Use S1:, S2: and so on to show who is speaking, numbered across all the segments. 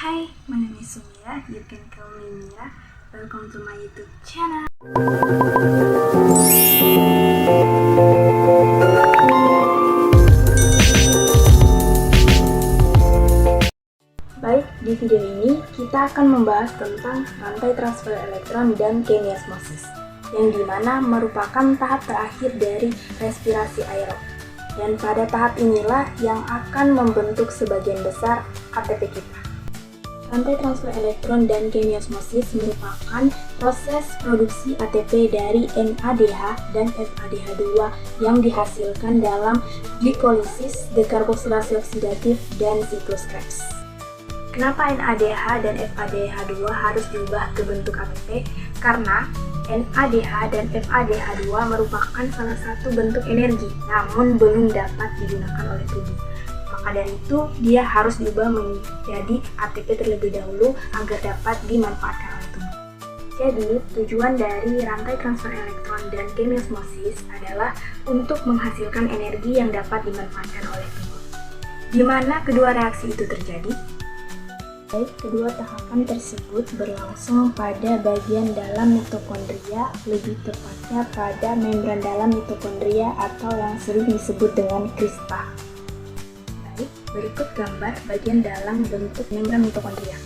S1: Hi, my name is Sumira. You can call me Mira. Welcome to my YouTube channel. Baik, di video ini kita akan membahas tentang rantai transfer elektron dan chemiosmosis, yang dimana merupakan tahap terakhir dari respirasi aerob. Dan pada tahap inilah yang akan membentuk sebagian besar ATP kita. Rantai transfer elektron dan chemiosmosis merupakan proses produksi ATP dari NADH dan FADH2 yang dihasilkan dalam glikolisis, dekarboksilasi oksidatif, dan siklus Krebs. Kenapa NADH dan FADH2 harus diubah ke bentuk ATP? Karena NADH dan FADH2 merupakan salah satu bentuk energi, namun belum dapat digunakan oleh tubuh. Maka dari itu, dia harus diubah menjadi ATP terlebih dahulu agar dapat dimanfaatkan oleh tubuh. Jadi, tujuan dari rantai transfer elektron dan chemiosmosis adalah untuk menghasilkan energi yang dapat dimanfaatkan oleh tubuh. Di mana kedua reaksi itu terjadi? Baik, kedua tahapan tersebut berlangsung pada bagian dalam mitokondria, lebih tepatnya pada membran dalam mitokondria atau yang sering disebut dengan kristal. Berikut gambar bagian dalam bentuk membran mitokondria.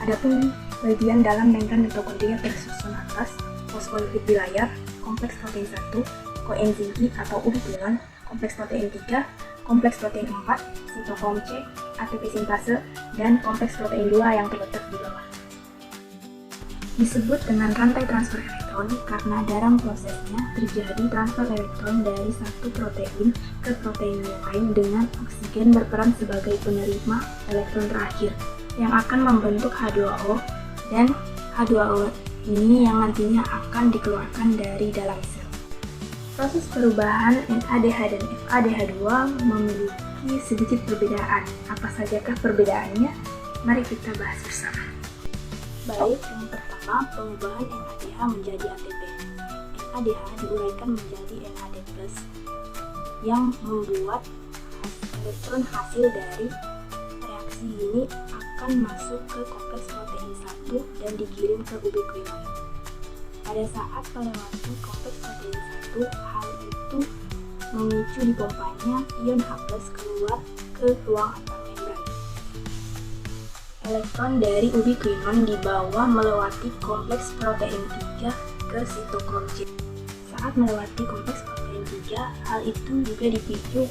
S1: Adapun bagian dalam membran mitokondria tersusun atas fosfolipid bilayar, kompleks protein 1, koenzim I atau ubiquinon, kompleks protein 3, kompleks protein 4, sitokrom C, ATP sintase, dan kompleks protein 2 yang terletak di bawah. Disebut dengan rantai transfer elektron karena dalam prosesnya terjadi transfer elektron dari satu protein ke protein yang lain dengan oksigen berperan sebagai penerima elektron terakhir yang akan membentuk H2O, dan H2O ini yang nantinya akan dikeluarkan dari dalam sel. Proses perubahan NADH dan FADH2 memiliki sedikit perbedaan. Apa sajakah perbedaannya? Mari kita bahas bersama. Baik, yang pertama, pengubahan NADH menjadi ATP. NADH diuraikan menjadi NAD+, yang membuat elektron hasil dari reaksi ini akan masuk ke kompleks protein 1 dan dikirim ke ubiquinon. Pada saat melewati kompleks protein 1, hal itu memicu dipompanya ion H+ keluar ke ruang antar membran. Elektron dari ubiquinon dibawa melewati kompleks protein 3 ke sitokrom C. Saat melewati kompleks protein 3, hal itu juga dipicu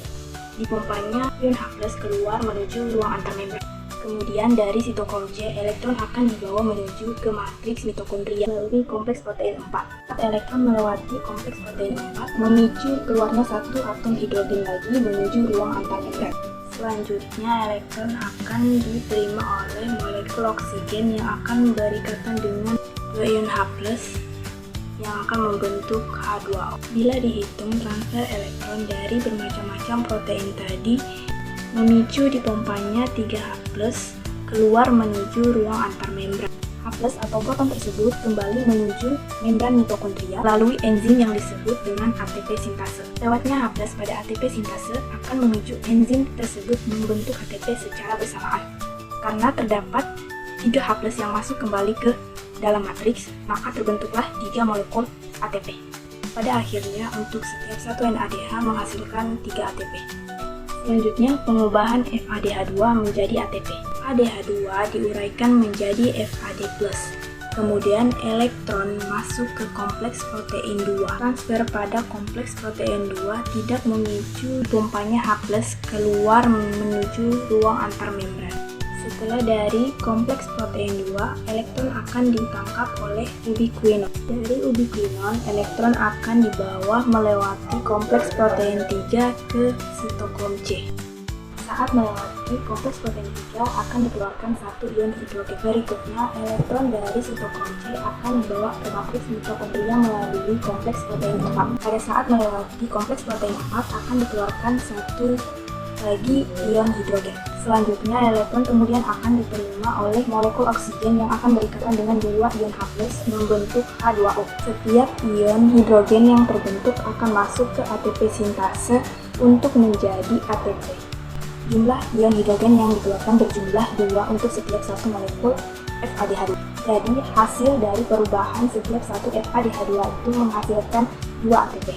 S1: dipompanya ion H+ keluar menuju ruang antar membran. Kemudian dari sitokrom C, elektron akan dibawa menuju ke matriks mitokondria melalui kompleks protein 4. Saat elektron melewati kompleks protein 4, memicu keluarnya satu atom hidrogen lagi menuju ruang antar membran. Selanjutnya, elektron akan diterima oleh molekul oksigen yang akan berikatan dengan ion H+ yang akan membentuk H2O. Bila dihitung transfer elektron dari bermacam-macam protein tadi, memicu dipompanya 3H+ keluar menuju ruang antar membran. H+ atau proton tersebut kembali menuju membran mitokondria melalui enzim yang disebut dengan ATP sintase. Lewatnya H+ pada ATP sintase akan memicu enzim tersebut membentuk ATP secara bersamaan. Karena terdapat 3H+ yang masuk kembali ke dalam matriks, maka terbentuklah 3 molekul ATP. Pada akhirnya, untuk setiap satu NADH menghasilkan 3 ATP. Selanjutnya, pengubahan FADH2 menjadi ATP. FADH2 diuraikan menjadi FAD+. Kemudian elektron masuk ke kompleks protein 2. Transfer pada kompleks protein 2 tidak memicu pompanya H+ keluar menuju ruang antar membran. Setelah dari kompleks protein 2, elektron akan ditangkap oleh ubiquinon. Dari ubiquinon, elektron akan dibawa melewati kompleks protein 3 ke sitokrom C. Saat melewati kompleks protein 3, akan dikeluarkan satu ion hidrogen. Berikutnya, elektron dari sitokrom C akan dibawa ke matriks mitokondria melalui kompleks protein 4. Pada saat melewati kompleks protein 4, akan dikeluarkan satu lagi ion hidrogen. Selanjutnya, elektron kemudian akan diterima oleh molekul oksigen yang akan berikatan dengan 2 ion H+ membentuk H2O. Setiap ion hidrogen yang terbentuk akan masuk ke ATP sintase untuk menjadi ATP. Jumlah ion hidrogen yang dikeluarkan berjumlah 2 untuk setiap satu molekul FADH2. Jadi hasil dari perubahan setiap satu FADH2 itu menghasilkan 2 ATP.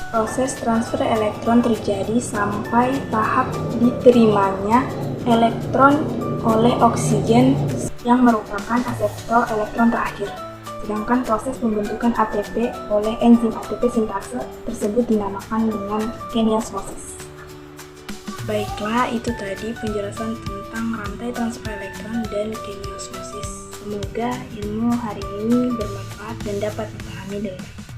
S1: Proses transfer elektron terjadi sampai tahap diterimanya elektron oleh oksigen yang merupakan aseptor elektron terakhir. Sedangkan proses pembentukan ATP oleh enzim ATP sintase tersebut dinamakan dengan keniosmosis. Baiklah, itu tadi penjelasan tentang rantai transfer elektron dan keniosmosis. Semoga ilmu hari ini bermanfaat dan dapat dipahami dengan baik.